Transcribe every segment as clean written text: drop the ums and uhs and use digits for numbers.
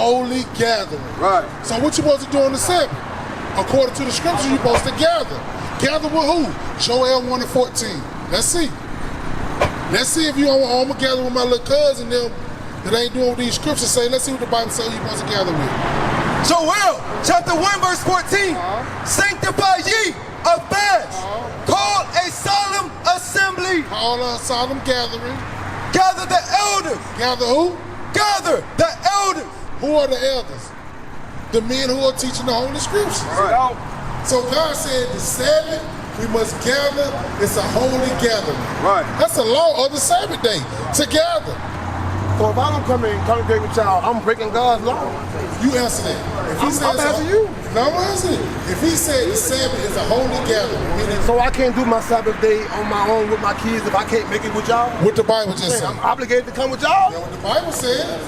holy gathering. Right. So what you supposed to do on the Sabbath? According to the scriptures, you're supposed to gather. Gather with who? Joel 1:14. Let's see. Let's see if you I'm gonna gather with my little cousin them that ain't doing what these scriptures say. Let's see what the Bible says you're supposed to gather with. Joel chapter 1 verse 14. Sanctify ye a fast. Call a solemn assembly. Call a solemn gathering. Gather the elders. Gather who? Gather the elders. Who are the elders? The men who are teaching the Holy Scriptures. Right. So God said the Sabbath, we must gather. It's a holy gathering. Right. That's the law of the Sabbath day, to gather. So if I don't come in and congregate with y'all, I'm breaking God's law. You answer that. If he I'm asking you. No, I'm answering it. If he said the Sabbath is a holy gathering, meaning So I can't do my Sabbath day on my own with my kids if I can't make it with y'all? what the Bible just said. I'm obligated to come with y'all? That's what the Bible said.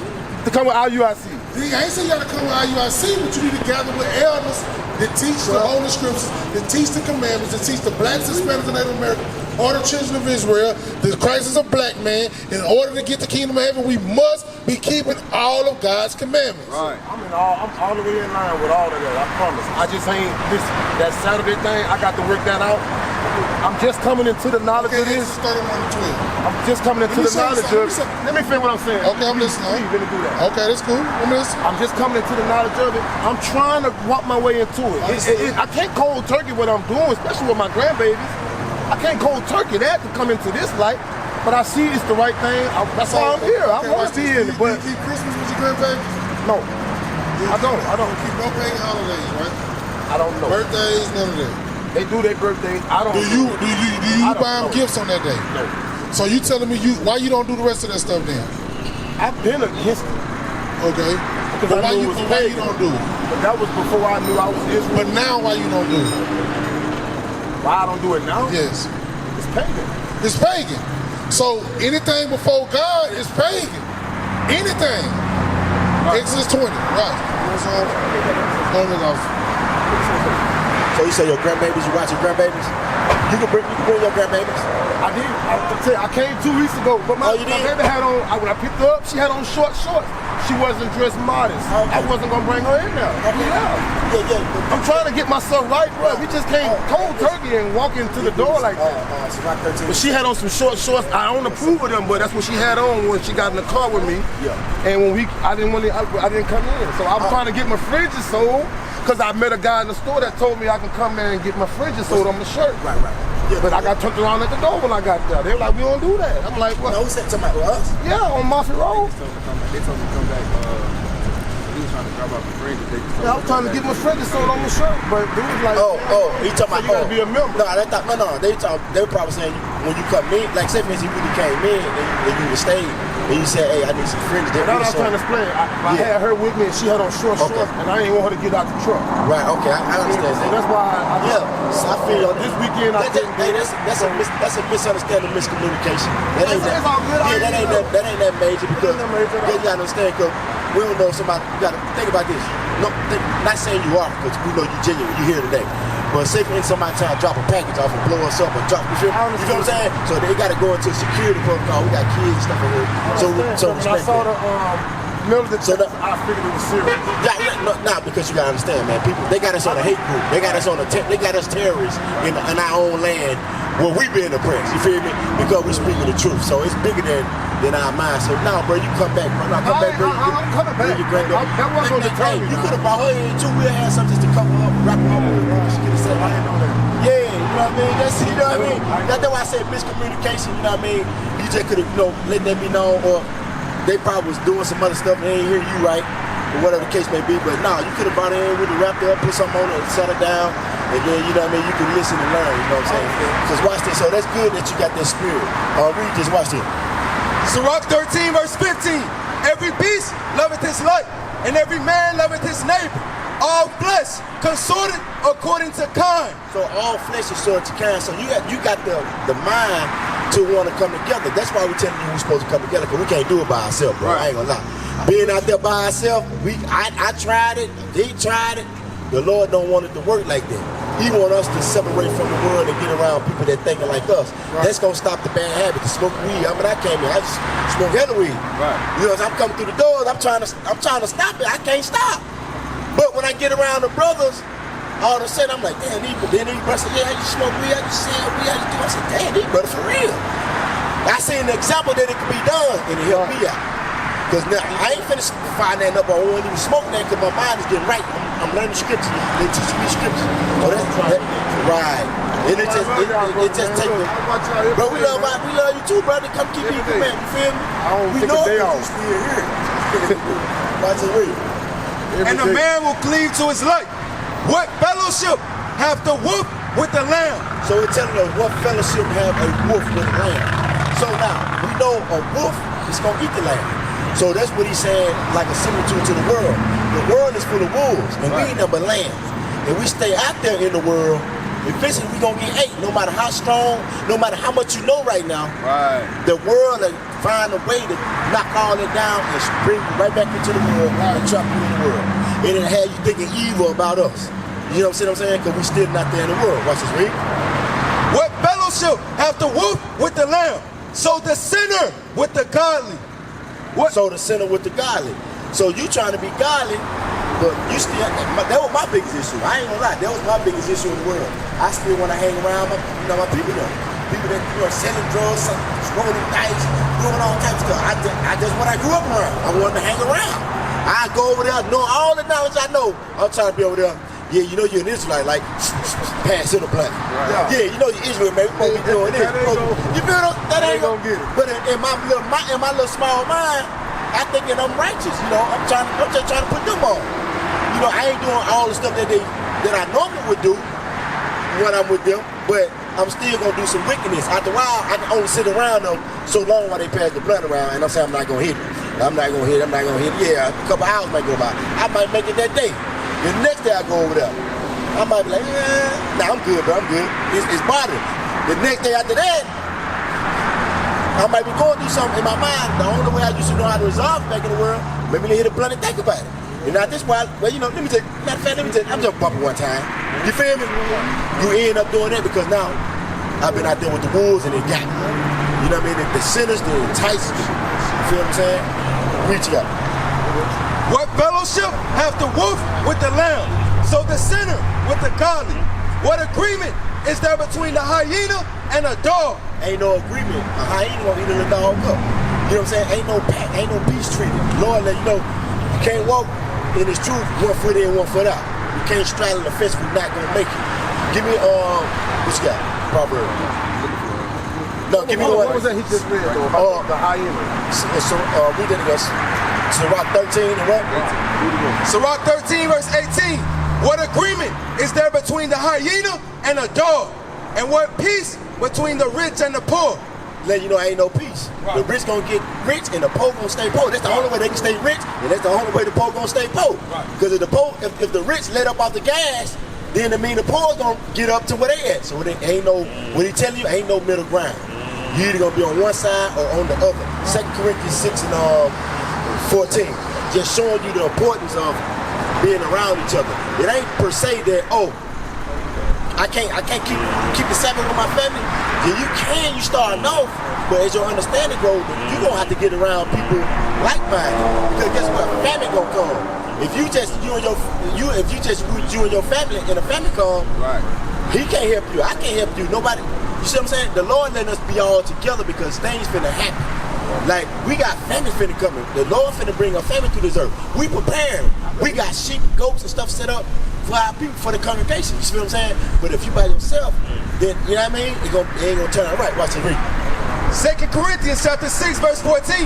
To come with IUIC? I ain't saying you gotta come with IUIC, but you need to gather with elders that teach the Holy Scriptures, that teach the commandments, that teach the blacks, Hispanics, and Native Americans, or the children of Israel, that Christ is a black man. In order to get the kingdom of heaven, we must be keeping all of God's commandments. Right. I'm all the way in line with all of that, I promise. I just ain't, that Saturday thing, I got to work that out. I'm just coming into the knowledge of this. 31-12. I'm just coming into the knowledge of it. Let me finish what I'm saying. Okay, I'm listening. Please, really do that. Okay, that's cool. I'm listening. I'm just coming into the knowledge of it. I'm trying to walk my way into it. I can't cold turkey what I'm doing, especially with my grandbabies. I can't cold turkey that to come into this light. But I see it's the right thing. That's why I'm here. I want to be in it. But you keep Christmas with your grandbabies? no, I don't. Keep no pagan holidays, right? I don't know. Birthdays, none of that. They do their birthdays. I don't. Do you I don't buy them know. gifts on that day? No. So you telling me why you don't do the rest of that stuff then? I've been against it. Okay. Because But I knew it was why you pagan. don't do it? But that was before I knew I was Israel. But now why you don't do it? Why I don't do it now? Yes. It's pagan. It's pagan. So anything before God is pagan. Anything. Right. Exodus 20. Right. So you say your grandbabies, you watch your grandbabies? You can bring your grandbabies? I did. I came 2 weeks ago, but my baby had on, when I picked her up, she had on short shorts. She wasn't dressed modest. I wasn't going to bring her in there. Yeah. I'm trying to get myself right, bro. We just can't cold turkey and walk into the door like that. But she had on some short shorts. I don't approve of them, but that's what she had on when she got in the car with me. Yeah. And when I didn't come in. So I'm trying to get my fridges sold. Because I met a guy in the store that told me I can come in and get my fridges sold on the shirt. Right. Yeah, but I got turned around at the door when I got there. They were like, we don't do that. I'm like, what? No, who said somebody with us? Yeah, on Murphy Road. They told me to come back. He was trying to grab out the fridges. Yeah, I was trying to get my fridges sold on my shirt. But they was like, he talking about, you gotta be a member. No, they were probably saying, when you come in, like say for instance, when you came in and you were staying, and you said, hey, I need some fridges. That's what I was trying to explain. I had her with me and she had on short shorts, and I didn't want her to get out the truck. Right, okay, I understand that. So that's why So I feel this weekend that's a misunderstanding, miscommunication. That ain't that major because you gotta understand, because we don't know somebody. You gotta think about this. No, not saying you are, because we know you genuine. You here today. But say for instance, somebody trying to drop a package off and blow us up or drop you know what I'm saying? So they got to go into a security protocol. We got kids and stuff like that. So when I saw the middle of the I figured it was serious. Nah, because you gotta understand, man. People, they got us on a hate group. They got us on they got us terrorists in our own land where we being oppressed. You feel me? Because we speaking the truth. So it's bigger than our mind. So now, bro, you come back, bro. Come back, bro. I'm coming back. Your granddaughter. That wasn't gonna deter me. You could have brought her in too. We'll have something just to cover up, wrap her up. She could have said, I didn't know that. Yeah, you know what I mean? That's, you know what I mean? That's why I said miscommunication, you know what I mean? You just could have, let that be known, or they probably was doing some other stuff and they ain't hear you right, or whatever the case may be. But no, you could have brought her in, really wrapped her up, put something on her, and set her down, and then, you know what I mean, you can listen and learn, you know what I'm saying? Because watch this, so that's good that you got that spirit. Read this, watch this. Sirach 13 verse 15. Every beast loveth his life, and every man loveth his neighbor. All flesh consorted according to kind. So all flesh is sorted to kind. So you got the mind to want to come together. That's why we're telling you we're supposed to come together, because we can't do it by ourselves, bro. Right. I ain't gonna lie. Being out there by ourselves, I tried it, they tried it. The Lord don't want it to work like that. He want us to separate from the world and get around people that thinking like us. That's gonna stop the bad habit to smoke weed. I mean, I came here, I just smoke hella weed. You know, as I'm coming through the doors, I'm trying to stop it. I can't stop. But when I get around the brothers, all of a sudden I'm like, damn, these brothers say, yeah, I just smoke weed, I just sell weed, I just do. I said, damn, these brothers for real. I seen an example that it could be done, and it helped me out. Because now, I ain't finna find that up, I won't even smoke that because my mind is getting right. I'm learning scriptures. They teaching me scriptures. Oh, that's right. And it just take me. Bro, we love you too, brother. Come keep me command. You feel me? I don't think a day off. Watch it read. And the man will cleave to his life. What fellowship have the wolf with the lamb? So it's telling us what fellowship have a wolf with a lamb. So now, we know a wolf is going to eat the lamb. So that's what he's saying, like a similitude to the world. The world is full of wolves, and we ain't nothing but lambs. And we stay out there in the world, eventually we gonna get ate. No matter how strong, no matter how much you know right now, the world will find a way to knock all it down and bring you right back into the world and trap you in the world. And it'll have you thinking evil about us. You know what I'm saying? Because we still not there in the world. Watch this read. What fellowship have the wolf with the lamb? So the sinner with the godly. What? So the sinner with the godly. So you trying to be godly, but you still, that was my biggest issue. I ain't gonna lie, that was my biggest issue in the world. I still want to hang around my people though. People that selling drugs, rolling dice, doing all types of stuff. I just what I grew up around. I wanted to hang around. I go over there, know all the knowledge I know. I'm trying to be over there. Yeah, you know you're an Israelite, like pass it a blunt. Yeah, you know you're Israel, man. We supposed to be doing this. You feel that ain't gonna get it. But in my little small mind, I think that I'm righteous. You know, I'm just trying to put them on. You know, I ain't doing all the stuff that I normally would do when I'm with them, but I'm still gonna do some wickedness. After a while, I can only sit around them so long while they pass the blunt around, and I'm saying I'm not gonna hit it. I'm not gonna hit it. Yeah, a couple hours might go by. I might make it that day. The next day I go over there, I might be like, nah, I'm good, bro, I'm good. It's bothering. The next day after that, I might be going through something in my mind. The only way I used to know how to resolve it back in the world, maybe they hit a blunt and think about it. And now this why, well, you know, let me tell you, I'm just bumping one time. You feel me? You end up doing that because now I've been out there with the wolves and they got me. You know what I mean? The sinners, the enticed. You feel what I'm saying? Reach out. What fellowship have the wolf with the lamb? So the sinner with the godly. What agreement is there between the hyena and a dog? Ain't no agreement. A hyena gonna eat a dog up. You know what I'm saying? Ain't no pact, ain't no peace treaty. Lord let you know you can't walk in His truth 1 foot in, 1 foot out. You can't straddle the fence if you're not gonna make it. Give me what you got? Proverb. No, give me one. What was that he just read though about the hyena? So read that again. Sirach 13 and what? Sirach 13 verse 18. What agreement is there between the hyena and a dog? And what peace between the rich and the poor? Let you know ain't no peace. The rich gonna get rich and the poor gonna stay poor. That's the only way they can stay rich, and that's the only way the poor gonna stay poor. Because if the rich let up off the gas, then it mean the poor gonna get up to where they at. So it ain't no, what he telling you, ain't no middle ground. You either gonna be on one side or on the other. 2 Corinthians 6 and 14, just showing you the importance of being around each other. It ain't per se that, oh, I can't keep the Sabbath with my family. Yeah, you can, you starting off, but as your understanding grows, you gonna have to get around people like minded. Because guess what? Family gonna come. If you and your family in a family come, he can't help you. I can't help you. Nobody. You see what I'm saying? The Lord letting us be all together because things finna happen. Like, we got family finna coming. The Lord finna bring a family to this earth. We preparing. We got sheep, goats, and stuff set up for our people, for the congregation. You see what I'm saying? But if you by yourself, then, you know what I mean? It ain't gonna turn out right. Watch it read. 2 Corinthians chapter 6 verse 14.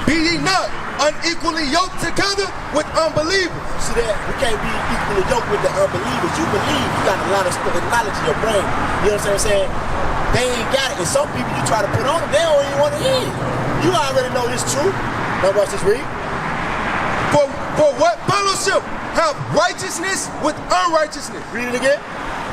Be ye not unequally yoked together with unbelievers. See that? We can't be equally yoked with the unbelievers. You believe, you got a lot of knowledge in your brain. You know what I'm saying? They ain't got it. And some people you try to put on them, they don't even want to hear it. You already know this truth. Now watch this read. For what fellowship have righteousness with unrighteousness? Read it again.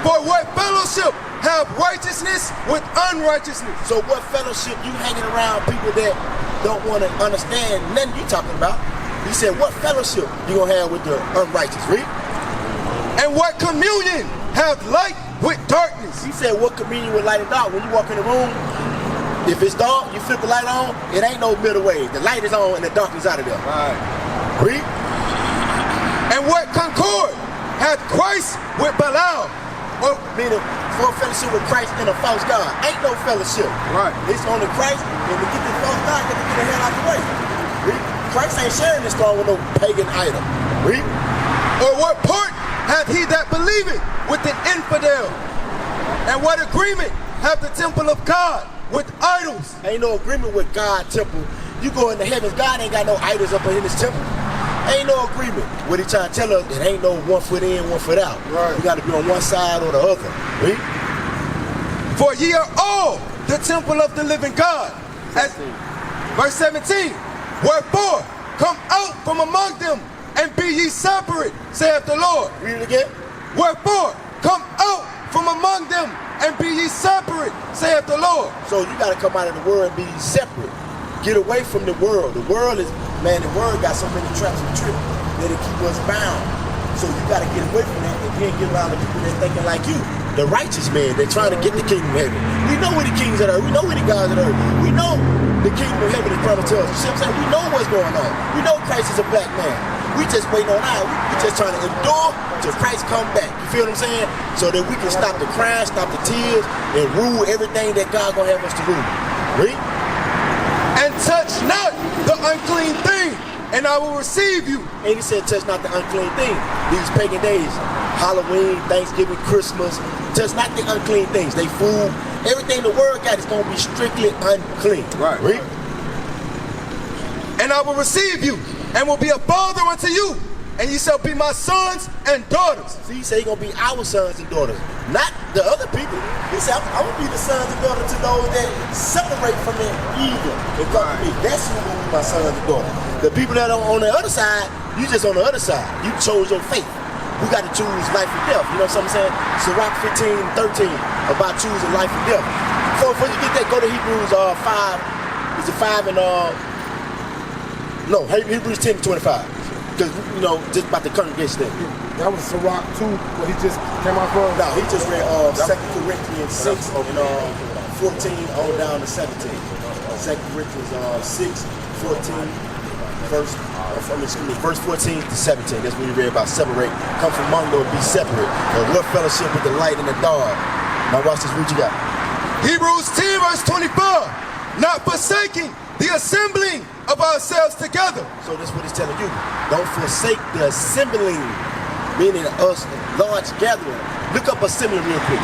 For what fellowship have righteousness with unrighteousness? So what fellowship you hanging around people that don't want to understand nothing you talking about? He said, what fellowship you gonna have with the unrighteous? Read. And what communion have light with darkness. He said, what communion with light and dark? When you walk in the room, if it's dark, you flip the light on, it ain't no middle way. The light is on and the dark is out of there. Right. Read. And what concord hath Christ with Belial? Well, meaning for fellowship with Christ and a false God. Ain't no fellowship. Right. It's only Christ, and to get this false God, you have to get the hell out the way. Read. Christ ain't sharing this throne with no pagan idol. Read. Or what part hath he that believeth with an infidel? And what agreement hath the temple of God with idols? Ain't no agreement with God temple. You go into heavens, God ain't got no idols up in his temple. Ain't no agreement. What he trying to tell us, it ain't no 1 foot in, 1 foot out. Right. You got to be on one side or the other. Read. For ye are all the temple of the living God. Verse 17. Wherefore, come out from among them and be ye separate, saith the Lord. Read it again. Wherefore, come out from among them and be ye separate, saith the Lord. So you got to come out of the world and be separate. Get away from the world. The world is, man, the world got so many traps and tricks that it keep us bound. So you got to get away from that and then get around the people that's thinking like you. The righteous man, they're trying to get the kingdom of heaven. We know where the kings of earth. We know where the gods of earth. We know the kingdom of heaven is promised to us. You see what I'm saying? We know what's going on. We know Christ is a black man. We just waiting on our. We just trying to endure till Christ come back. You feel what I'm saying? So that we can stop the crying, stop the tears, and rule everything that God gonna have us to rule. Read. And touch not the unclean thing, and I will receive you. And he said, touch not the unclean thing. These pagan days, Halloween, Thanksgiving, Christmas, touch not the unclean things. They food, everything the world got is going to be strictly unclean. Right. Read. And I will receive you, and will be a father unto you, and ye shall be my sons and daughters. See, he said he's going to be our sons and daughters, not the other people. He said, I'm going to be the sons and daughters to those that separate from their evil and come to me. That's who going to be my sons and daughters. The people that are on the other side, you just on the other side. You chose your faith. We got to choose life or death. You know what I'm saying? Sirach 15:13 about choosing life or death. So before you get that, go to Hebrews 5. Is it 5 and no, Hebrews 10:25. Because, you know, just about the congregation thing. That was Sirach 2, what he just came out from? No, he just read 2 Corinthians 6 and 14 on down to 17. 2 Corinthians 6, 14, verse 14 to 17. That's when he read about separate. Come from among them, be separate. And what fellowship with the light and the dark. Now watch this, what you got? Hebrews 10 verse 24. Not forsaking the assembling of ourselves together. So that's what he's telling you. Don't forsake the assembling, meaning us, large gathering. Look up assembling real quick.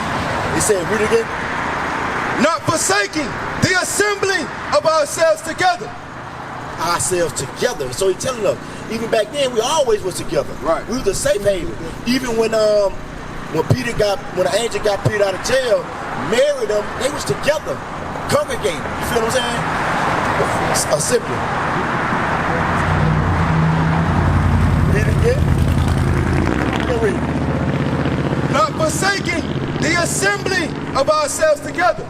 He said, read it again. Not forsaking the assembling of ourselves together. Ourselves together. So he's telling us, even back then, we always was together. Right. We was a safe haven. Even when the angel got Peter out of jail, married them, they was together, congregating. You feel what I'm saying? Assembly. Read it again. Read. Not forsaking the assembling of ourselves together.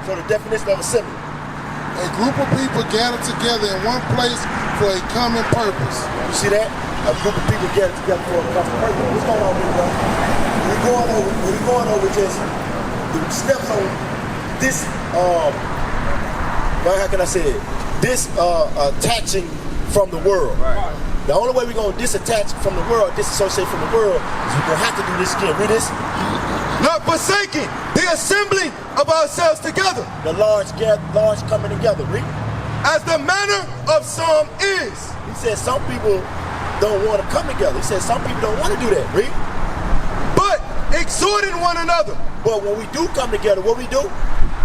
So the definition of assembly. A group of people gathered together in one place for a common purpose. You see that? A group of people gathered together for a common purpose. What's going on here, bro? We're going over just the steps on this, how can I say it? This attaching from the world. Right. The only way we're going to disattach from the world, disassociate from the world, is we're going to have to do this again. Read this. Not forsaking the assembling of ourselves together. The large coming together. Read. As the manner of some is. He said some people don't want to come together. He said some people don't want to do that. Read. But exhorting one another. But when we do come together, what we do?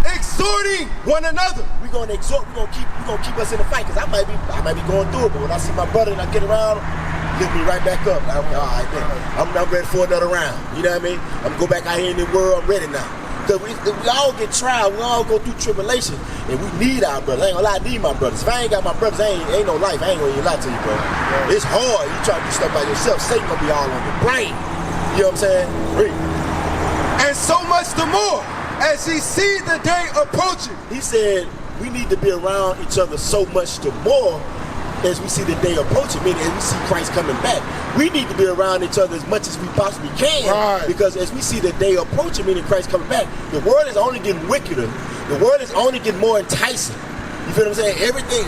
Exhorting one another. We're gonna exhort. We're gonna keep us in the fight. Cause I might be going through it, but when I see my brother and I get around him, lift me right back up. I'm all right, man. I'm ready for another round. You know what I mean? I'm gonna go back out here in the world. I'm ready now. Cause we all get trial. We all go through tribulation, and we need our brothers. I ain't gonna lie, I need my brothers. If I ain't got my brothers, ain't no life. I ain't gonna even lie to you, bro. It's hard. You try to do stuff by yourself. Satan gonna be all on your brain. You know what I'm saying? Read. And so much the more as he see the day approaching. He said we need to be around each other so much the more as we see the day approaching, meaning as we see Christ coming back, we need to be around each other as much as we possibly can. Right. Because as we see the day approaching, meaning Christ coming back, the world is only getting wickeder. The world is only getting more enticing. You feel what I'm saying? Everything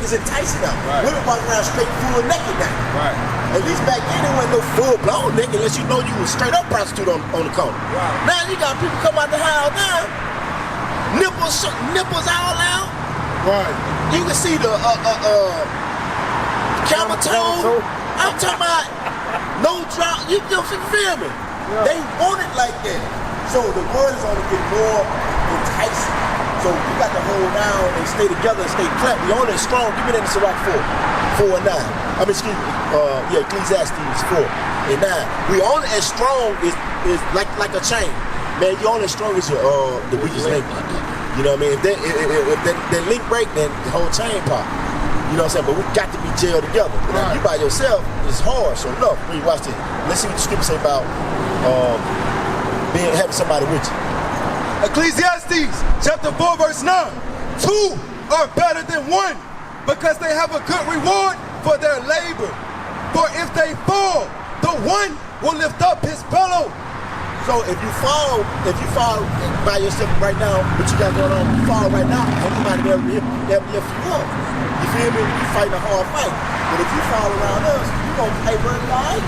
is enticing now. Right. Women walking around straight full naked now. Right. At least back then there wasn't no full blown naked unless you know you was straight up prostitute on the corner. Right. Now you got people come out the house now, nipples all out. Right. You can see the camel toe. I'm talking about no drop. You feel me? Yeah. They want it like that. So the world is only getting more enticing. So you got to hold down and stay together and stay clamped. We only strong. Give me that in Sirach 4 and 9. I mean, excuse me. Ecclesiastes 4 and 9. We only as strong is like a chain. Man, you only as strong as the weakest link. You know what I mean? If that link break, then the whole chain pop. You know what I'm saying? But we got to be jailed together. Right. If you by yourself, it's hard. So look, when you watch this, let's see what the scripture say about having somebody with you. Ecclesiastes chapter 4 verse 9. 2 are better than 1 because they have a good reward for their labor. For if they fall, the one will lift up his fellow. So if you fall by yourself right now, what you got going on, you fall right now, everybody will lift you up. You feel me? You fighting a hard fight. But if you fall around us, you gonna pay very light.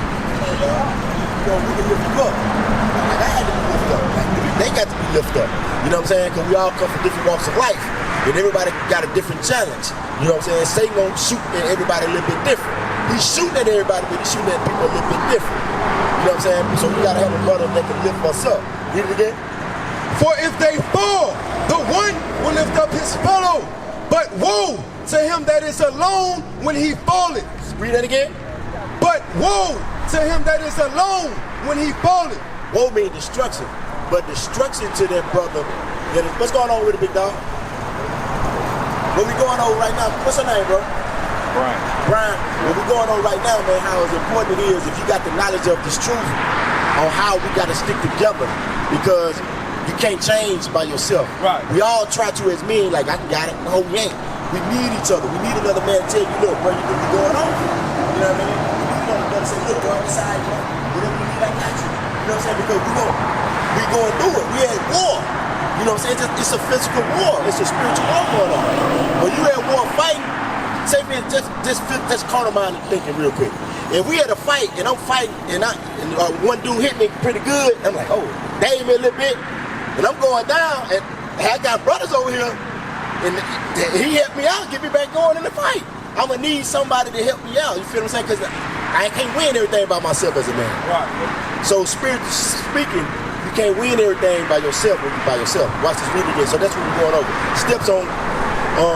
We can lift you up. Like, I had to be lifted up. Like, they got to be lifted up. You know what I'm saying? Because we all come from different walks of life. And everybody got a different challenge. You know what I'm saying? Satan gonna shoot at everybody a little bit different. He's shooting at everybody, but he's shooting at people a little bit different. You know what I'm saying? So we gotta have a brother that can lift us up. Read it again. For if they fall, the one will lift up his fellow. But woe to him that is alone when he falleth. Read that again. But woe to him that is alone when he falleth. Woe means destruction. But destruction to that brother. What's going on with the big dog? What we going on right now? What's her name, bro? Brian. What we going on right now, man, how important it is if you got the knowledge of this truth on how we got to stick together, because you can't change by yourself. Right. We all try to as men, like, I got it. No, we ain't. We need each other. We need another man to tell you, look, bro, you could be going on. You know what I mean? We need another brother to say, look, bro, on the side, bro. Whatever you need, I got you. You know what I'm saying? Because we going through it. We at war. You know what I'm saying? It's a physical war. It's a spiritual war going on. When you at war fighting, say me, just carnal mind thinking real quick. If we had a fight and I'm fighting and one dude hit me pretty good, I'm like, oh, dang me a little bit, and I'm going down, and I got brothers over here, and he helped me out, get me back going in the fight. I'm gonna need somebody to help me out. You feel what I'm saying? Because I can't win everything by myself as a man. Right. So spiritually speaking, you can't win everything by yourself when you're by yourself. Watch this video again. So that's what we're going over. Steps on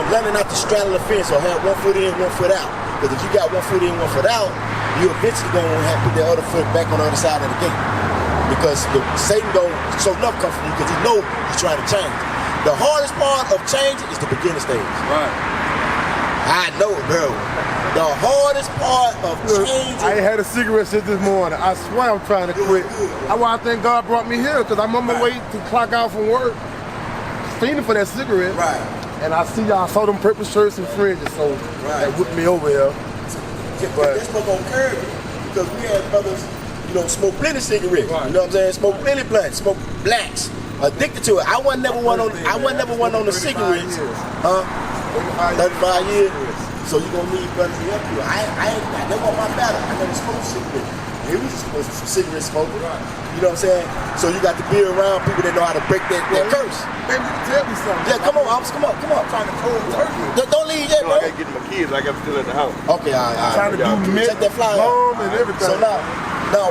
learning not to straddle the fence or have 1 foot in, 1 foot out. Because if you got 1 foot in, 1 foot out, you're eventually going to have to put the other foot back on the other side of the gate. Because Satan don't show enough come from you because he know he's trying to change. The hardest part of changing is the beginning stage. Right. I know it, bro. The hardest part of changing. I ain't had a cigarette since this morning. I swear I'm trying to quit. That's why I think God brought me here, because I'm on my way to clock out from work, fiending for that cigarette. Right. And I saw them purple shirts and fringes, so that whipped me over here. But that's what's gonna curb it, because we had brothers, smoke plenty cigarettes. Right. You know what I'm saying? Smoke plenty blunts, smoke blacks, addicted to it. I wasn't never one on the cigarettes. 35 years. So you gonna need brothers to help you. I never want my battle. I never smoked cigarettes. Here we just supposed to some cigarette smoking. Right. You know what I'm saying? So you got to be around people that know how to break that curse. Maybe you can tell me something. Yeah, come on, come on. I'm trying to cold turkey. Don't leave yet, bro. I gotta get my kids. I got them still at the house. Okay, all right. Trying to do mint, check that flyer. and everything. So now,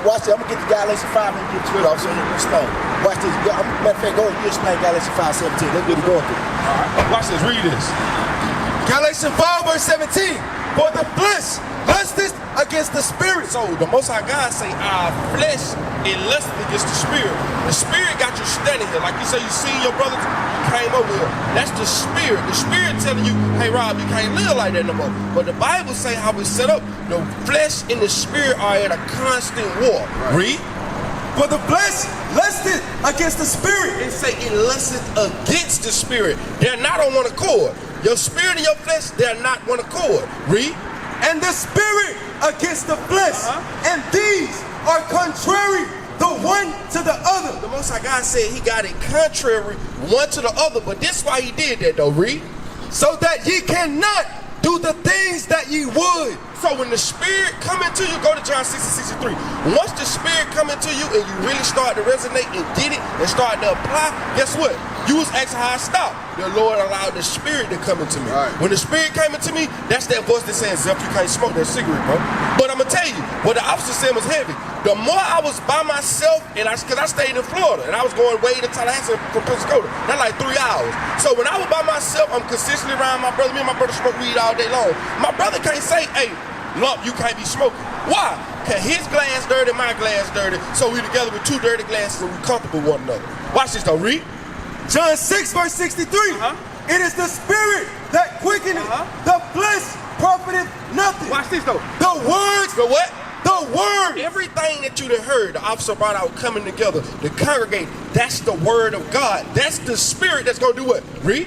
watch this. I'm gonna get the Galatians 5 and get to it off so you can explain. Watch this. Matter of fact, go ahead, you explain Galatians 5:17. Let's get it going through. All right. Watch this. Read this. Galatians 5 verse 17. For the flesh lusteth against the spirit. So the Most High God say our flesh it lusts against the spirit. The spirit got you standing here. Like you say, you see your brothers, you came over here. That's the spirit. The spirit telling you, hey Rob, you can't live like that no more. But the Bible say how we set up. The flesh and the spirit are at a constant war. Read. For the flesh lusteth against the spirit. And say it lusteth against the spirit. They're not on one accord. Your spirit and your flesh, they're not one accord. Read. And the spirit against the flesh. And these are contrary the one to the other. The Most High God said he got it contrary one to the other, but this why he did that though. Read. So that ye cannot do the things that ye would. So when the spirit come into you, go to John 6:63. Once the spirit come into you and you really start to resonate and get it and start to apply, guess what? You was asking how I stopped. The Lord allowed the spirit to come into me. Right. When the spirit came into me, that's that voice that saying, Zeph, you can't smoke that cigarette, bro. But I'm gonna tell you, what the officer said was heavy. The more I was by myself, and cause I stayed in Florida, and I was going way to Tallahassee from Pensacola. That's like 3 hours. So when I was by myself, I'm consistently around my brother. Me and my brother smoke weed all day long. My brother can't say, hey, lump, you can't be smoking. Why? Cause his glass dirty, my glass dirty. So we together with two dirty glasses and we comfortable with one another. Watch this though, read. John 6:63. It is the spirit that quickeneth, the flesh profiteth nothing. Watch this though. The words, The what? the word. Everything that you done heard, the officer brought out coming together, the congregate, that's the word of God. That's the spirit that's gonna do what? Read.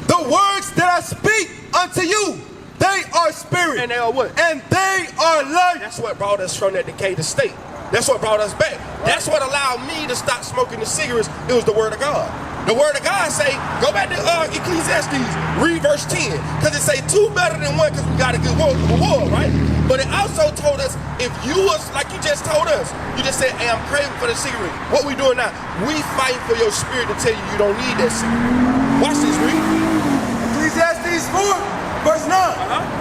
The words that I speak unto you, they are spirit. And they are what? And they are life. That's what brought us from that decayed state. That's what brought us back. That's what allowed me to stop smoking the cigarettes. It was the word of God. The word of God say, go back to Ecclesiastes, read verse 10. Because it say two better than one because we got a good reward, right? But it also told us, if you was, like you just told us, you just said, hey, I'm craving for the cigarette. What we doing now? We fight for your spirit to tell you you don't need that cigarette. Watch this, read. Ecclesiastes 4, verse 9.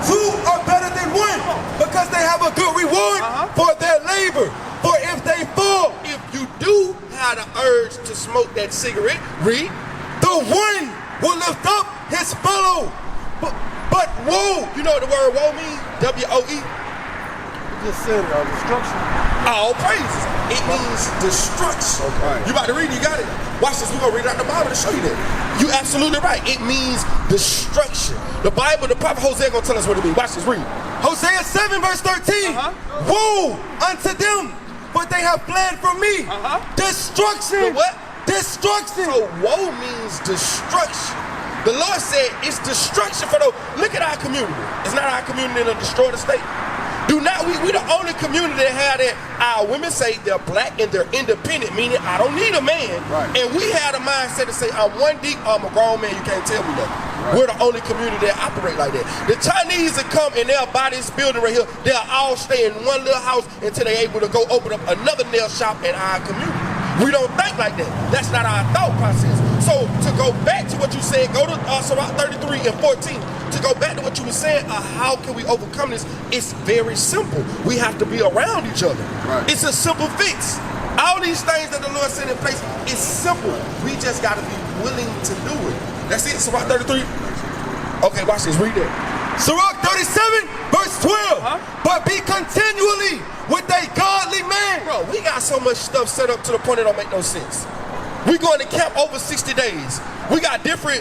Two are better than one because they have a good reward for their labor. For if they fall, If you do have the urge to smoke that cigarette, read. the one will lift up his fellow. But woe, You know what the word woe means? W-O-E. You just said destruction. All praises. It means destruction. Okay. You about to read it, you got it. Watch this, we're gonna read it out the Bible to show you that. You absolutely right. It means destruction. The Bible, the prophet Hosea gonna tell us what it means. Watch this, read. Hosea 7 verse 13. Woe unto them, for they have fled from me. Destruction. The what? Destruction. So woe means destruction. The Lord said it's destruction for those. Look at our community. It's not our community in a destroyed state. We the only community that have that our women say they're black and they're independent, meaning I don't need a man. Right. And we had a mindset to say I'm one deep, I'm a grown man, you can't tell me nothing. Right. We're the only community that operate like that. The Chinese that come and they'll buy this building right here, they'll all stay in one little house until they're able to go open up another nail shop in our community. We don't think like that. That's not our thought process. So to go back to what you said, go to Sirach 33 and 14. To go back to what you were saying, how can we overcome this? It's very simple. We have to be around each other. Right. It's a simple fix. All these things that the Lord set in place, it's simple. We just got to be willing to do it. That's it, Sirach 33. Okay, watch this, read it. Sirach 37 verse 12. But be continually with a godly man. Bro, we got so much stuff set up to the point it don't make no sense. We going to camp over 60 days. We got different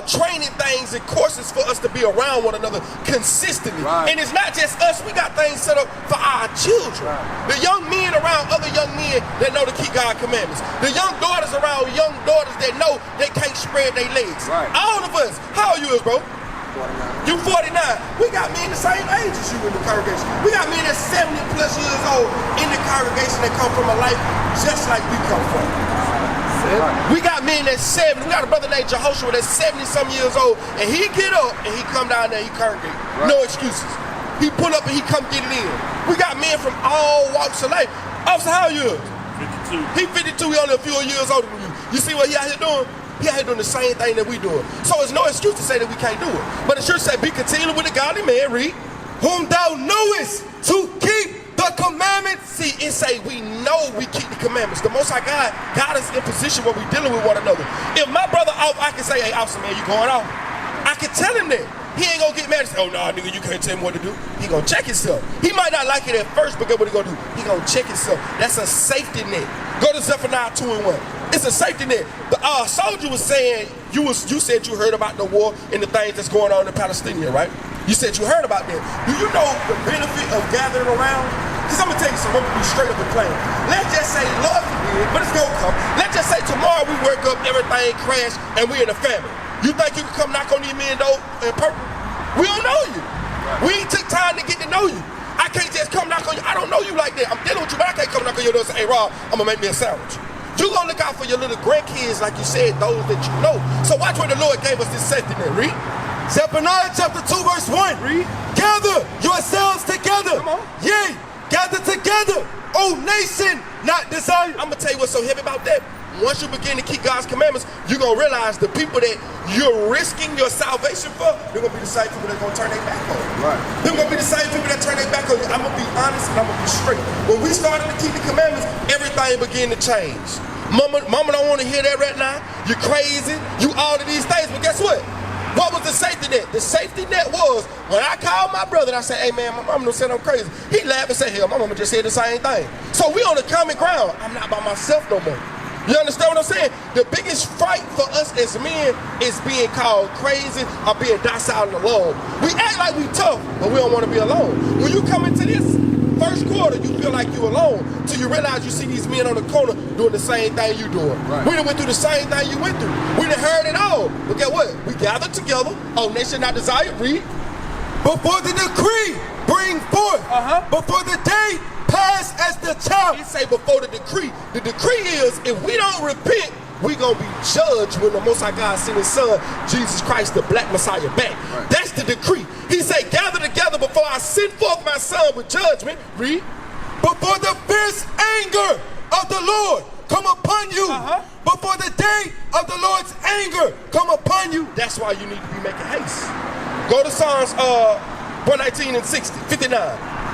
training things and courses for us to be around one another consistently. Right. And it's not just us. We got things set up for our children. Right. The young men around other young men that know to keep God's commandments. The young daughters around young daughters that know they can't spread their legs. Right. All of us. How old you is, bro? 49. You 49. We got men the same age as you in the congregation. We got men that's 70 plus years old in the congregation that come from a life just like we come from. We got men that's 70. We got a brother named Jehoshua that's 70-some years old, and he get up and he come down there and he congregate. Right. No excuses. He pull up and he come get it in. We got men from all walks of life. Officer, how old you? 52. He 52. He only a few years older than you. You see what he out here doing? He out here doing the same thing that we doing. So it's no excuse to say that we can't do it. But it sure say, be continually with the godly man, read. Whom thou knowest to keep the commandments. See, it say we know we keep the commandments. The Most High God got us in position where we dealing with one another. If my brother off, I can say, hey, officer, man, you going off? I can tell him that. He ain't gonna get mad and say, oh, nah, nigga, you can't tell him what to do. He gonna check himself. He might not like it at first, but guess what he gonna do? He gonna check himself. That's a safety net. Go to Zephaniah 2 and 1. It's a safety net. The soldier was saying, you said you heard about the war and the things that's going on in Palestine, right? You said you heard about that. Do you know the benefit of gathering around? Because I'm going to tell you something, I'm going to be straight up and plain. Let's just say, Lord forbid, but it's going to come. Let's just say tomorrow we wake up, everything crashed, and we in a famine. You think you can come knock on these men door in purple? We don't know you. We ain't took time to get to know you. I can't just come knock on you. I don't know you like that. I'm dealing with you, but I can't come knock on your door and say, hey, Rob, I'm gonna make me a sandwich. You gonna look out for your little grandkids, like you said, those that you know. So watch what the Lord gave us this safety net. Read. Zephaniah chapter 2 verse 1. Read. Gather yourselves together. Come on. Yea, gather together, O nation, not desire. I'm gonna tell you what's so heavy about that. Once you begin to keep God's commandments, you're gonna realize the people that you're risking your salvation for, they're gonna be the same people that are gonna turn their back on you. Right. They're gonna be the same people that turn their back on you. I'm gonna be honest and I'm gonna be straight. When we started to keep the commandments, everything began to change. Mama don't wanna hear that right now. You're crazy, you all of these things, but guess what? What was the safety net? The safety net was when I called my brother and I said, hey man, my mama done said I'm crazy. He laughed and said, hell, my mama just said the same thing. So we on the common ground. I'm not by myself no more. You understand what I'm saying? The biggest fight for us as men is being called crazy or being docile and alone. We act like we tough, but we don't want to be alone. When you come into this first quarter, you feel like you're alone till you realize you see these men on the corner doing the same thing you doing. Right. We done went through the same thing you went through. We done heard it all. But guess what? We gathered together. Oh, nation not desire. Read. Before the decree bring forth, before the day pass as the child. It say before the decree. The decree is if we don't repent, we gonna be judged when the Most High God sent his son, Jesus Christ, the black Messiah, back. Right. That's the decree. He said, gather together before I send forth my son with judgment. Read. Before the fierce anger of the Lord come upon you. Before the day of the Lord's anger come upon you. That's why you need to be making haste. Go to Psalms 119 and 60, 59.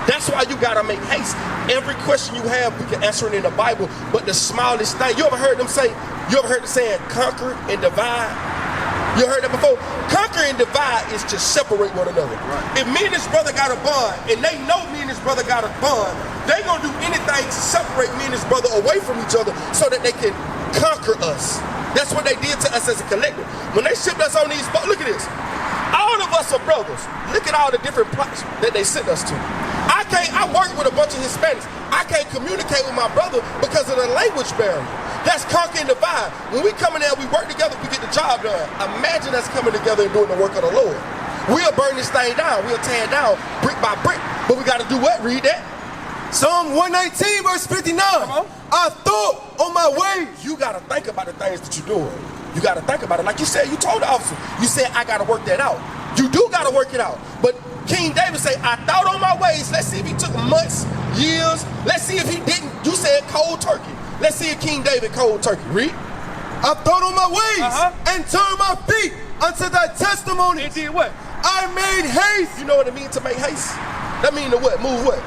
That's why you gotta make haste. Every question you have, we can answer it in the Bible, but the smallest thing, you ever heard them saying conquer and divide? You heard that before? Conquer and divide is to separate one another. Right. If me and this brother got a bond, and they know me and this brother got a bond, they gonna do anything to separate me and this brother away from each other so that they can conquer us. That's what they did to us as a collective. When they shipped us on these boats, look at this. All of us are brothers. Look at all the different plots that they sent us to. I work with a bunch of Hispanics. I can't communicate with my brother because of the language barrier. That's conquer and divide. When we come in there, we work together, we get the job done. Imagine us coming together and doing the work of the Lord. We'll burn this thing down. We'll tear it down brick by brick. But we got to do what? Read that. Psalm 119 verse 59. I thought on my way. You got to think about the things that you're doing. You got to think about it. Like you said, you told the officer, you said, I got to work that out. You do got to work it out. But King David said, I thought on my ways. Let's see if he took months, years. Let's see if he didn't. You said cold turkey. Let's see if King David cold turkey. Read. I thought on my ways and turned my feet unto thy testimony. And did what? I made haste. You know what it means to make haste? That means to what? Move what?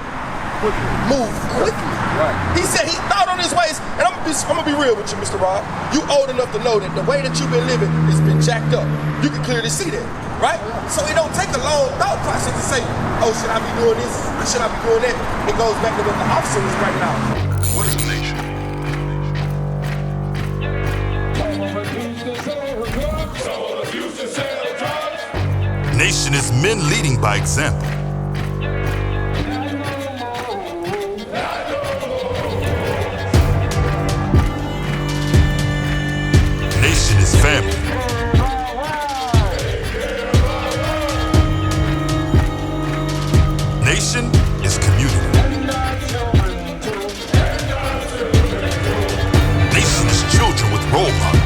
Quickly. Move quickly. Right. He said he thought on his ways, and I'm gonna be real with you, Mr. Rob. You old enough to know that the way that you've been living has been jacked up. You can clearly see that, right? So it don't take a long thought process to say, oh, should I be doing this? Or should I be doing that? It goes back to what the officer was bringing out. What is a nation? Nation is men leading by example. Nation is family. Nation is community. Nation is children with role models.